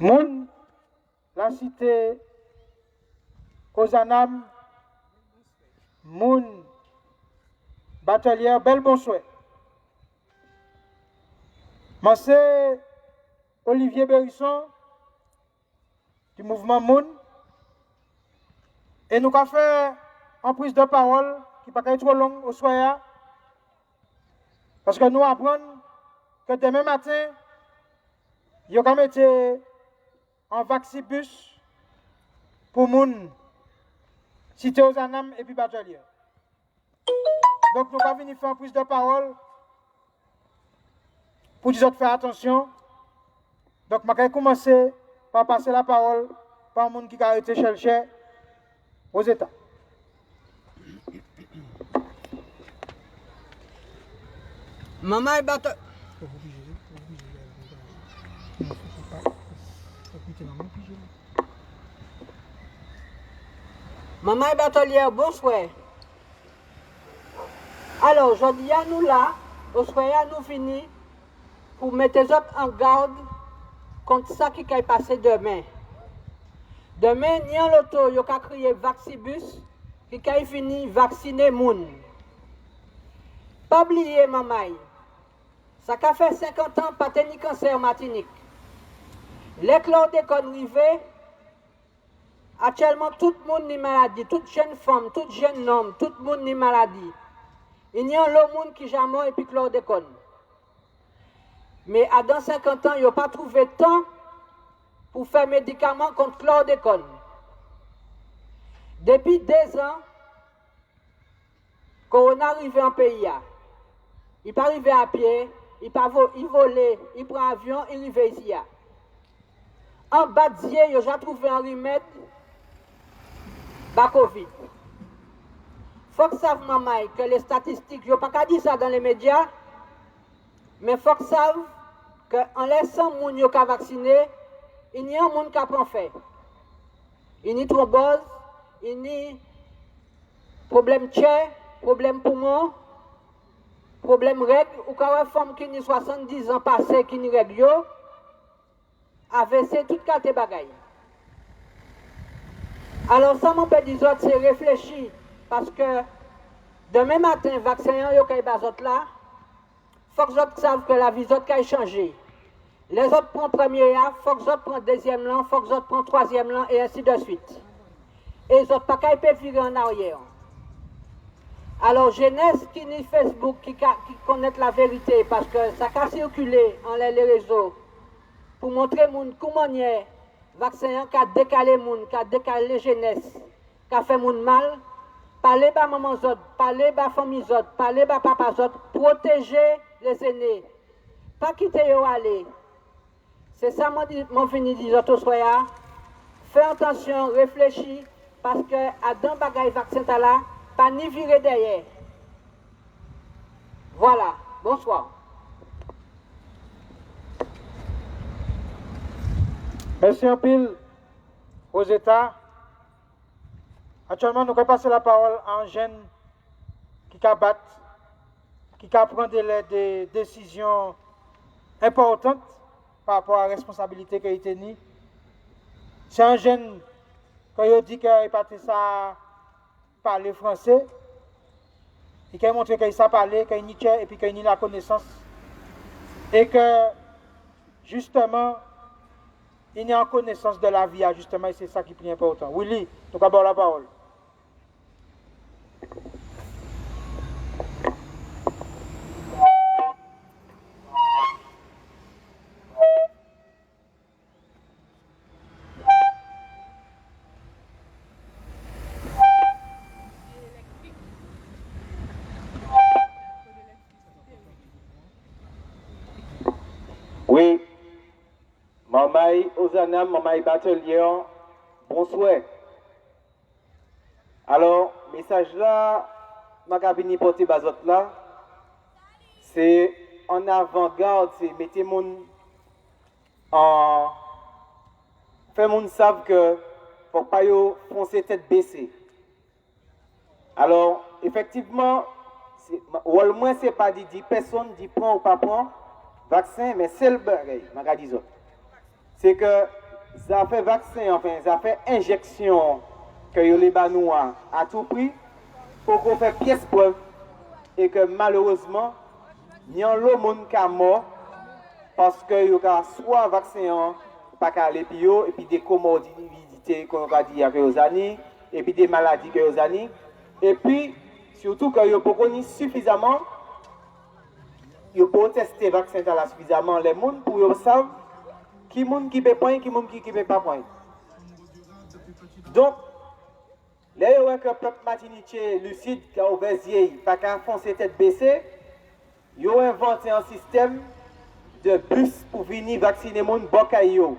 Moun, la cité Kozanam, Moun, Batelière, bel bon souhait. Moi, c'est Olivier Bérisson, du mouvement Moun. Et nous avons fait une prise de parole qui n'est pas trop longue au soir. Parce que nous apprenons que demain matin, il y a été un vaccibus pour Moun, cité aux Anam et puis Batelier. Donc nous allons venir faire une prise de parole pour dire de faire attention. Donc je vais commencer par passer la parole par un monde qui a été cherché aux États. Maman est batteur. Maman est batelière, bonsoir. Alors, aujourd'hui, nous là, au soir, nous finissons pour mettre les autres en garde contre ça qui va passer demain. Demain, il y a l'auto, il y a crié Vaccibus qui va finir vacciner moun. Pas oublier, maman. Ça a fait 50 ans, pas de cancer en Martinique. Les chlordécone arrivés, actuellement tout le monde est maladie, toute jeune femme, tout jeune homme, tout le monde est maladie. Il y a l'autre monde qui jamais et puis chlordécone. Mais dans 50 ans, il n'y a pas trouvé de temps pour faire médicaments contre chlordécone. Depuis 2 ans, Corona arrive en pays. Il n'est pas arrivé à pied, il volait, il prend avion, il arrive ici. En bas de Dieu, il a trouvé un remède pour Covid. Il faut que savent, maman, que les statistiques, je ne vais pas dire ça dans les médias, mais il faut que savent qu'en laissant les gens qui vaccinés, il y a un monde qui prend fait. Il y a thrombose, il y a problème de chair, problème poumon, problème règle, ou quand une femme qui a 70 ans passé, qui a règle, AVC, toute carte bagaille. Alors, ça m'en peut dire, c'est réfléchir, parce que demain matin, le vaccin, il y a là, il faut que les autres savent que la vie a changé. Les autres prennent premier, il faut que les autres prennent deuxième lan, il faut que les autres prennent troisième lan, et ainsi de suite. Et les autres, pas qu'à virer en arrière. Alors, jeunesse qui n'est Facebook, qui connaît la vérité, parce que ça a circulé en les réseaux, pour montrer comment il y a vaccin qui a décalé les gens, qui a décalé les jeunesses, qui a fait les gens mal, parler à maman zot, parler à famille zot, parler à papa zot, protéger les aînés, pas quitter eux aller. C'est ça mon fini dit autres soya. Fais attention, réfléchis, parce que à dans bagaille vaccin là, pas ni virer derrière. Voilà, bonsoir. Merci en pile aux États. Actuellement, nous allons passer la parole à un jeune qui bat, qui prend des décisions importantes par rapport à la responsabilité qu'il a tenue. C'est un jeune, quand il dit qu'il n'a pas ça parler français, et qu'il a montré qu'il sait parler, qu'il n'y a et puis qu'il n'y a la connaissance. Et que, justement, il y a en connaissance de la vie, justement, et c'est ça qui est plus important. Willy, nous avons la parole. Oui, Mamaï Ozanam, Mamaï Batelier, bonsoir. Alors, message là, ma cabine porté bazot là, c'est en avant-garde, c'est mettez mon en fait mon savent que faut pas yo foncer tête baissée. Alors, effectivement, au moins c'est pas dit personne dit prend ou pas prend vaccin, mais c'est le bagage, c'est que ça fait vaccin, enfin, ça fait injection que les banouas à tout prix pour qu'on fasse pièce preuve et que malheureusement, il y a un monde qui est mort parce que il y a soit vaccin pas qu'à aller et puis des comorbidités qu'on a dit avec les années et puis des maladies que les années et puis surtout que il pas connu suffisamment il pas tester vaccin là suffisamment les monde pour qu'ils savent qui monde qui peut point qui monde qui peut pas point. Donc là il y a que le peuple martiniquais lucide qui a ouvert les yeux pas qu'à foncer tête baissée, ils ont inventé un système de bus pour venir vacciner les gens Bokayo.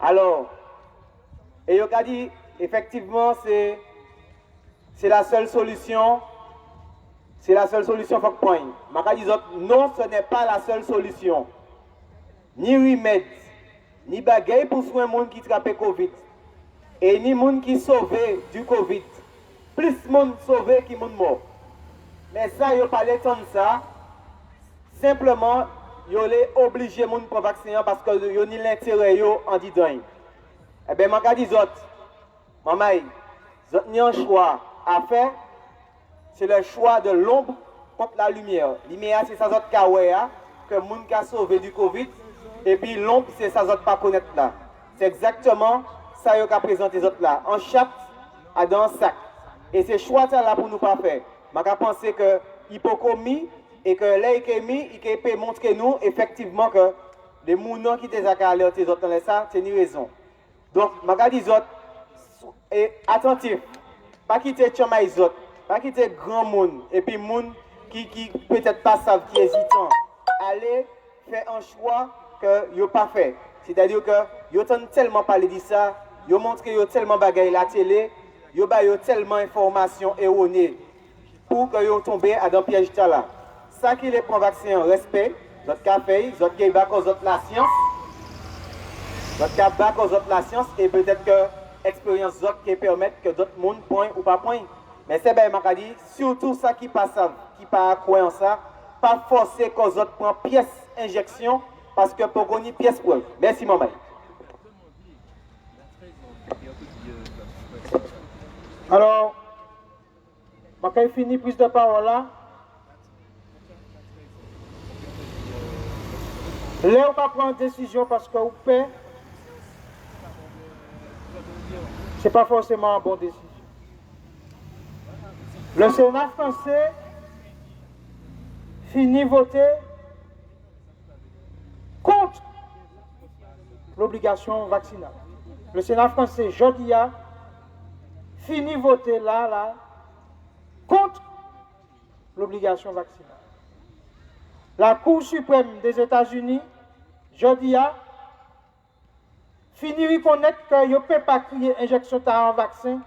Alors, et il a dit, effectivement, c'est la seule solution. C'est la seule solution, faut point. Je dis non, ce n'est pas la seule solution. Ni remède, ni bagaille pour soigner les gens qui trappent Covid. Et ni les gens qui sauvent du Covid. Plus de gens sauvés que de gens morts. Mais ça, il n'y a pas le temps de ça. Simplement, ils ont obligé les gens pour vacciner parce qu'ils ont l'intérêt en disant. Eh bien, je dis maman, vous avez un choix à faire. C'est le choix de l'ombre contre la lumière. La lumière, c'est ça que les gens ont sauvé du Covid. Et puis l'ombre, c'est ça qui pas connaître là. C'est exactement ça qu'ils ont présenté les autres là. En chatte, dans un sac. Et c'est choix là pour nous pas faire. Je pense que l'hypocomie et que là, il peut montrer nous effectivement que les gens qui sont alertés les autres dans ça, c'est une raison. Donc, je dis et attentif, pas quitter les autres, pas quitter grand monde et puis les gens qui peut-être pas savent, qui hésitent, allez faire un choix que vous n'avez pas fait. C'est-à-dire que vous avez tellement parlé de ça, vous montré tellement bagaille la télé, vous avez tellement d'informations erronées pour que vous tombiez dans le piège là. Ça qui les prend vaccin en respect, votre café, votre qui va cause la science, votre qui va cause la science et peut-être que l'expérience d'autres qui permettent que d'autres monde point ou pas point. Mais c'est bien, je dis, surtout ça qui passe, qui pas croyant ça, pas forcer que les autres prennent pièce injection parce que pour qu'on y pièce preuve. Merci maman. Alors, je vais finir prise de parole là. Là, on va prendre une décision parce que vous paie. Ce n'est pas forcément une bonne décision. Le Sénat français finit voter contre l'obligation vaccinale. Le Sénat français, jeudi, finit voter là, contre l'obligation vaccinale. La Cour suprême des États-Unis, jeudi, finit reconnaître qu'il ne peut pas crier injection en vaccin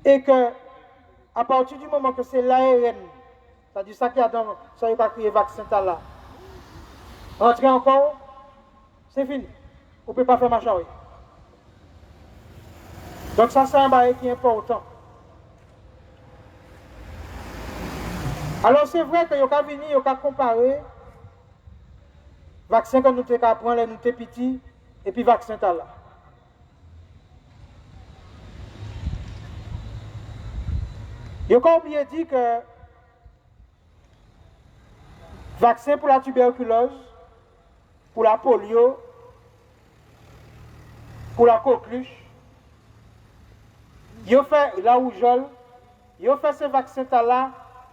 et que à partir du moment que c'est l'ARN, c'est-à-dire ça qui a dans ça, il ne peut pas crier vaccin là. Rentrer encore, c'est fini. On ne peut pas faire marche arrière. Donc ça, c'est un bail qui est important. Alors c'est vrai que vous avez venir, vous avez comparé vaccin que nous avons prendre, nous sommes petits, et puis vaccin là. Vous avez oublié de dire que vaccin pour la tuberculose, pour la polio, pour la coqueluche, vous avez fait la rougeole, vous avez fait ce vaccin là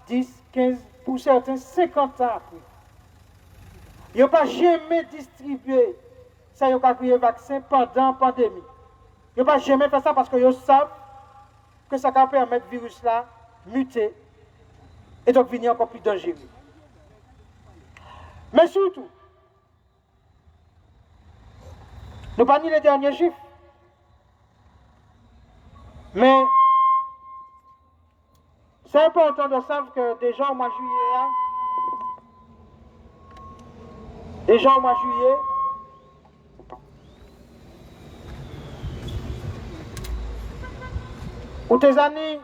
10, 15, pour certains 50 ans après. Ils n'ont pas jamais distribué ça, ils ont créé vaccin pendant la pandémie. Ils n'ont pas jamais fait ça parce qu'ils savent que ça va permettre le virus là muter et donc venir encore plus dangereux. Mais surtout, nous pas ni les derniers chiffres, mais c'est important de savoir que déjà au mois de juillet, Aux tes années,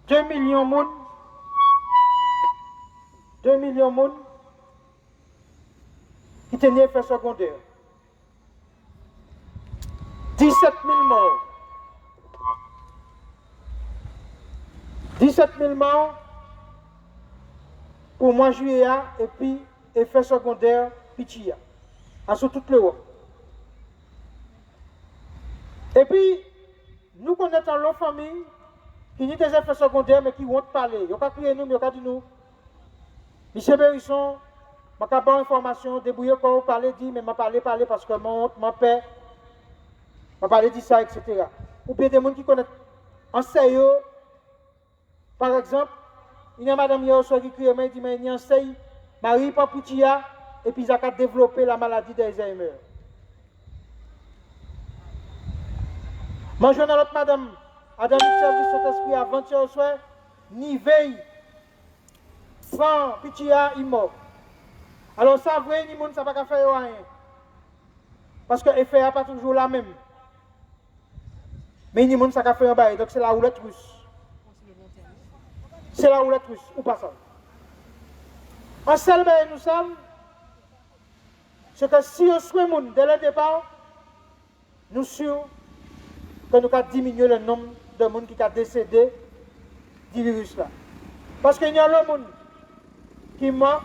2 millions de monde, 2 millions de monde qui tenaient effet secondaire. 17 000 morts. 17 000 morts pour mois juillet et puis effet secondaire Pichia, sur toute l'Europe. Et puis, nous connaissons l'autre famille qui ont des effets secondaires mais qui vont parler. Ils n'ont pas crié nous, mais ils ont dit nous. Monsieur Bérisson, je n'ai pas d'informations, débrouillez quoi, vous parlez, dit, mais je parler parce que mon père, je parler de ça, etc. Ou bien des gens qui connaissent en sérieux, par exemple, il y a madame hier qui crie, mais il dit, mais il y a un sérieux, Marie Papoutia, et puis ils ont développé la maladie d'Alzheimer. Moi, je dans l'autre madame, Adam service Saint-Esprit avant-hier au soir, ni veille, sans Pichia, il mort. Alors ça, vrai, ni monde, ça va pas faire rien. Parce que l'effet n'est pas toujours la même. Mais ni monde, ça va faire un bail. Donc c'est la roulette russe. C'est la roulette russe, ou pas ça. En seul bail, nous sommes, c'est que si on souhaite monde dès le départ, nous sommes sûrs que nous avons diminué le nombre de monde qui a décédé du virus là. Parce qu'il y a le monde qui mort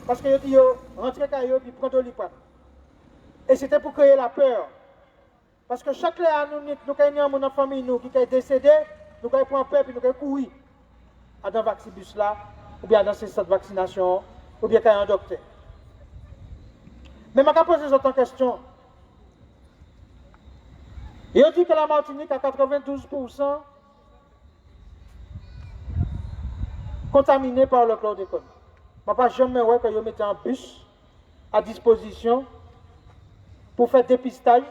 parce que dit rentrez caillou puis prendre l'hypothèse. Et c'était pour créer la peur. Parce que chaque année nous avons une famille nous qui est décédé, nous avons pris peur puis nous avons couru dans le vaccibus là, ou bien dans ces centres de vaccination, ou bien quand un docteur. Mais je vais poser cette question. Il dit que la Martinique a 92% contaminée par le chlordécone. Je ne vais pas jamais voir que vous mettez un bus à disposition pour faire dépistage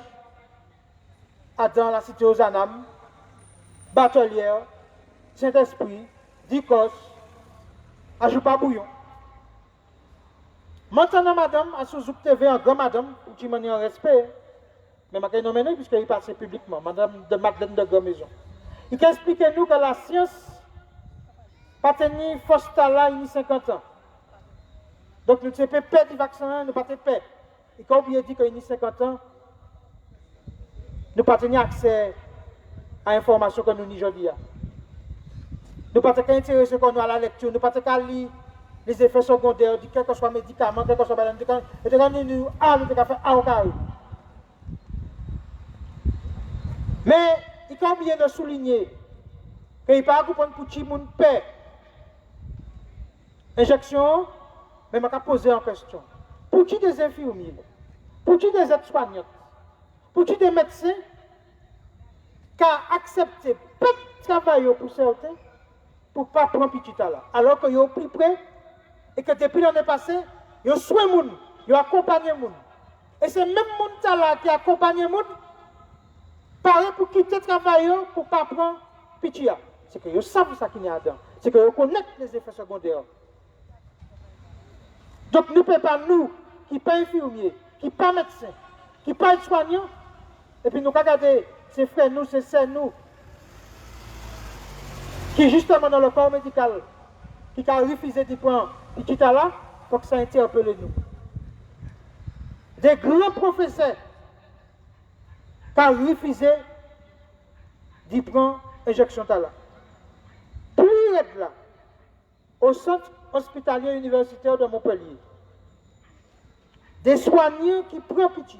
dans la cité aux Anam, Batelière, Saint-Esprit, Dicos, à Joupa-Bouillon. Maintenant, madame, à Souzouk TV, un grand madame, pour qui m'en en respect, mais je vais nommer puisqu'il passe publiquement, madame de Madeleine de Gomaison. Il explique nous que la science n'a pas tenu force là il y a 50 ans. Donc nous ne sommes pas peur du vaccin, nous ne sommes pas peur. Et quand on dit qu'il y a 50 ans, nous n'avons pas accès à l'information que nous avons aujourd'hui. Nous n'avons pas intéressé à la lecture, nous n'avons pas lire les effets secondaires, quel que soit médicament, quel que soit médicament, et nous avons fait un au carré. Mais il convient de souligner qu'il n'y a pas de pour tout le monde paix. Injection, mais je vais poser en question. Pour qui des infirmiers, pour qui des aides-soignantes, pour qui des médecins qui ont accepté peu de travail pour certains pour ne pas prendre petit là. Alors qu'ils sont plus près et que depuis l'année passée, ils ont soigné les gens, ils ont accompagné les gens. Et c'est même les gens qui accompagnent les gens, pareil pour quitter le travail pour ne pas prendre petit. C'est qu'ils savent ce qu'il y a dedans. C'est qu'ils connaissent les effets secondaires. Donc nous ne pouvons pas, nous, qui ne sommes pas infirmiers, qui ne sommes pas médecins, qui ne sommes pas soignants, et puis nous regardons ces frères, nous, ces sœurs, nous, qui justement dans le corps médical, qui ont refusé de prendre petit là, pour que ça interpelle nous. Des grands professeurs qui ont refusé de prendre injection là. Plus être là, au centre hospitalier universitaire de Montpellier, des soignants qui prennent pitié.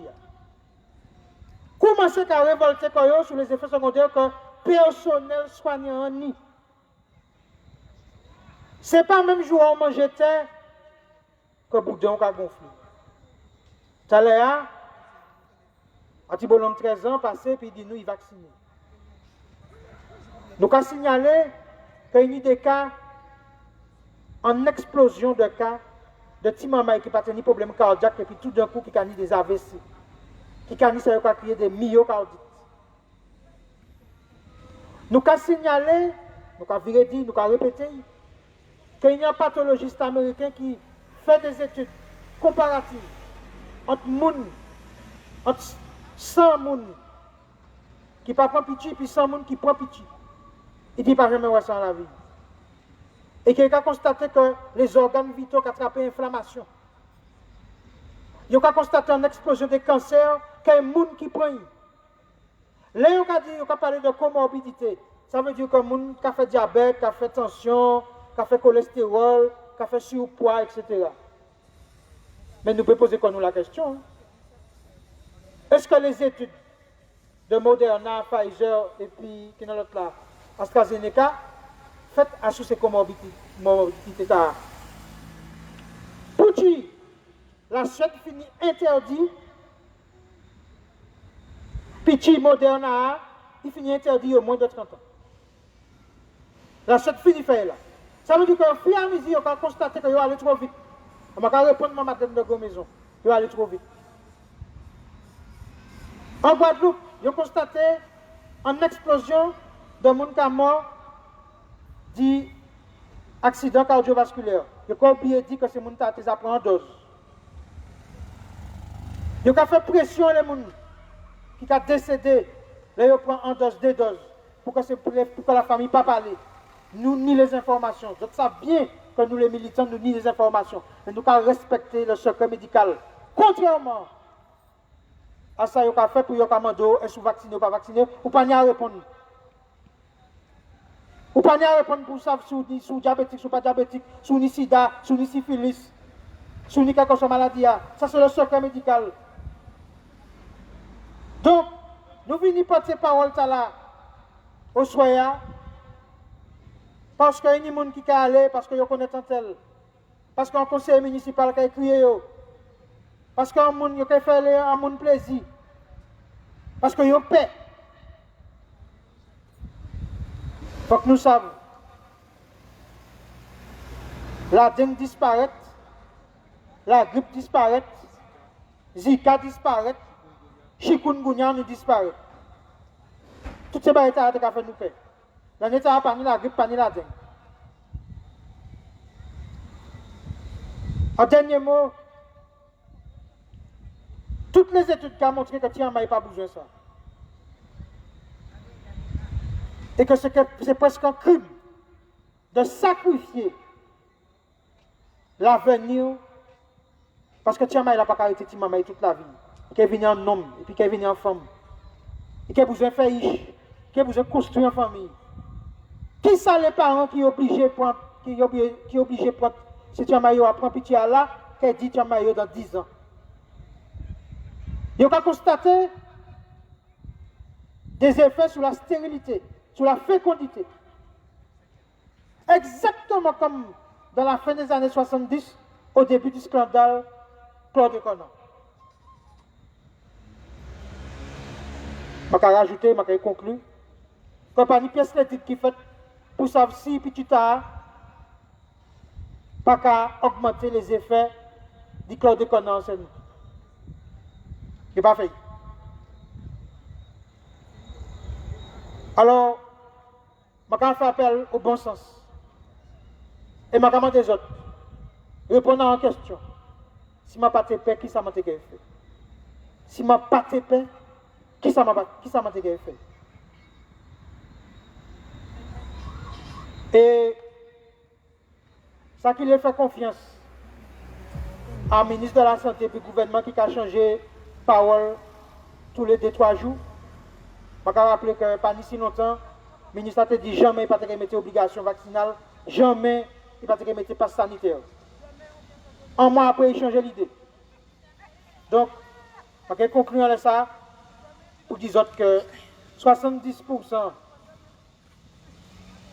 Comment c'est qu'à révolter sur les effets secondaires que personnel soignant ni? Ce n'est pas même jour où on mange terre que le boudin a gonflé. Ça là, un petit bonhomme de 13 ans passé, puis il dit nous, il vaccine. Nous avons signalé qu'il y a des cas en explosion de cas de petits mamans qui n'ont pas de problème cardiaque et puis tout d'un coup qui ont des AVC, qui ont créé des myocardites. Nous avons signalé, nous avons dit, nous avons répété qu'il y a un pathologiste américain qui fait des études comparatives entre moun, entre 100 moun qui ne prend pas pitié puis 100 moun qui prend pitié. Il dit pas jamais ouais ça dans la vie. Et qu'il a constaté que les organes vitaux ont attrapé l'inflammation. Il a constaté une explosion de cancer qu'il y a un monde qui prend. Là, on a parlé de comorbidité. Ça veut dire que les gens qui ont fait diabète, qui ont fait tension, qui ont fait cholestérol, qui ont fait surpoids, etc. Mais nous pouvons poser comme nous la question. Est-ce que les études de Moderna, Pfizer et puis qui dans l'autre là, AstraZeneca, faites à sous ces comorbidités? Pour dire, la suite finit interdit, petit Moderna, il finit interdit au moins de 30 ans. La suite finit fait là. Ça veut dire que fur et à mesure, on a constaté qu'il allé trop vite. On va répondre à madame de Gomaison, il allé trop vite. En Guadeloupe, ils ont constaté une explosion de monde qui est mort d'accident cardiovasculaire. Ils ont oublié de dire que ces gens qui ont pris en dose. Ils ont fait pression les gens qui ont décédé, là ils prennent en dose, deux doses, pour que la famille ne pas parler. Nous ni les informations. Donc ça bien que nous les militants, nous ni les informations. Mais nous devons respecter le secret médical. Contrairement à ça, vous avez fait pour vous demander est-ce que vous vacciné ou pas vacciné, ou pas n'y répondre. Ou pas n'y répondre pour savoir si vous êtes diabétique, ou pas diabétique, si vous êtes sida, si vous êtes syphilis, si vous êtes quelque chose maladie. Ça, c'est le secret médical. Donc, nous venons porter parole là au soya, parce qu'il y a des gens qui sont allés, parce qu'ils connaissent un tel, parce qu'un conseil municipal qui a crié, parce qu'un monde qui a fait un monde plaisir, parce qu'ils ont paix. Il faut que nous sachions. La dengue disparaît, la grippe disparaît, Zika disparaît, chikungunya nous disparaît. Toutes ces barrières qui ont fait nous faire. La n'état pas ni la grippe, pas ni la dengue. En dernier mot, toutes les études qui ont montré que Tiama n'a pas besoin de ça. Et que c'est presque un crime de sacrifier l'avenir parce que Tiama n'a pas arrêté Tiama toute la vie. Il est venu en homme, et puis il est venu en femme. Il a besoin de faire riche, il a besoin de construire une famille. Qui sont les parents qui sont obligés de prendre, si Tiama a pris pitié à là, qui dit Tiama dans 10 ans. Il a constaté des effets sur la stérilité, sur la fécondité. Exactement comme dans la fin des années 70, au début du scandale chlordécone. Je vais rajouter, je vais conclure. Compagnie pièce électrique qui fait pour savoir si petit tard, pas qu'à augmenter les effets du chlordécone en scène. Il n'est pas fait. Alors, je vais faire appel au bon sens. Et je vais demander aux autres. Répondant à une question. Si je n'ai pas de paix, qui ça m'a fait? Si je n'ai pas de paix, qui ça m'a fait? Et ça qui lui fait confiance à ministre de la Santé et au gouvernement qui a changé parole tous les 2-3 jours. Je vais rappeler que pas si longtemps, le ministre a dit jamais il ne va pas mettre obligation vaccinale, jamais il ne va pas mettre passe sanitaire. Un mois après, il change l'idée. Donc, je vais conclure avec ça pour dire que 70%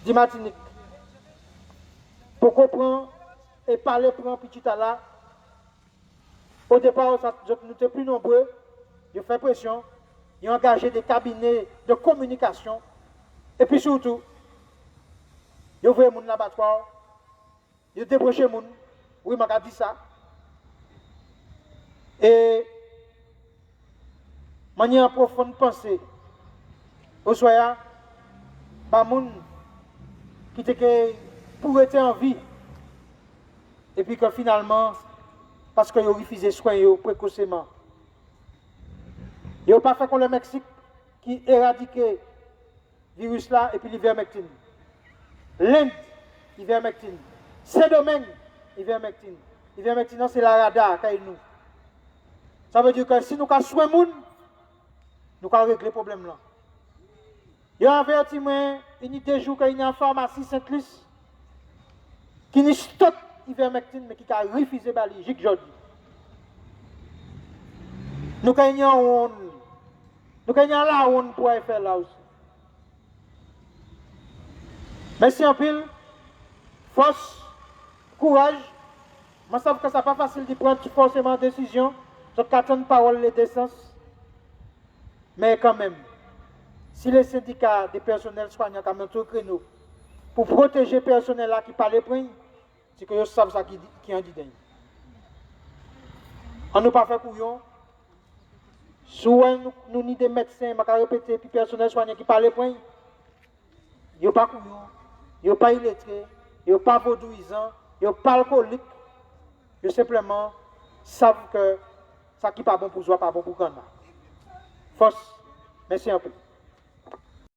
du Martinique, pour comprendre et parler pour un petit à là, au départ, nous étions plus nombreux, ils ont fait pression, ils ont engagé des cabinets de communication, et puis surtout, ils ont ouvert mon laboratoire, ils ont débranché mon, oui, je dit ça. Et je en profonde pensée, au soir, par moun qui était pour être en vie, et puis que finalement, parce qu'ils ont refusé de soigner précocement. Ils n'ont pas fait comme le Mexique qui éradiquait le virus là et puis l'ivermectine. L'Inde, ivermectine. Saint-Domingue, ivermectine. Ivermectine, c'est la radar qui nous. Ça veut dire que si nous avons soin moun, nous allons régler le problème là. Ils ont averti moi, unité jour qu'il y a une pharmacie Saint-Louis qui n'est stock ivermectine, mais qui a refusé bali, Jic Jodi. Nous avons la honte pour faire là aussi. Merci en pile, force, courage. Je sais que ce n'est pas facile de prendre forcément décision. Je attends parole les décence. Mais quand même, si les syndicats des personnels soignants ont tout créneau pour protéger le personnel là qui parle prendre, c'est que vous savez ça qui en dit. On ne pas fait couillon. Soit nous ni des médecins, je vais répéter, puis personnel soignant qui parle prendre, ils ne pas couillon, ils ne pas illettrés, ils ne pas vaudouisants, ils ne pas alcooliques. Ils simplement savent que ça qui n'est pas bon pour soi, pas bon pour le Force. Merci un peu.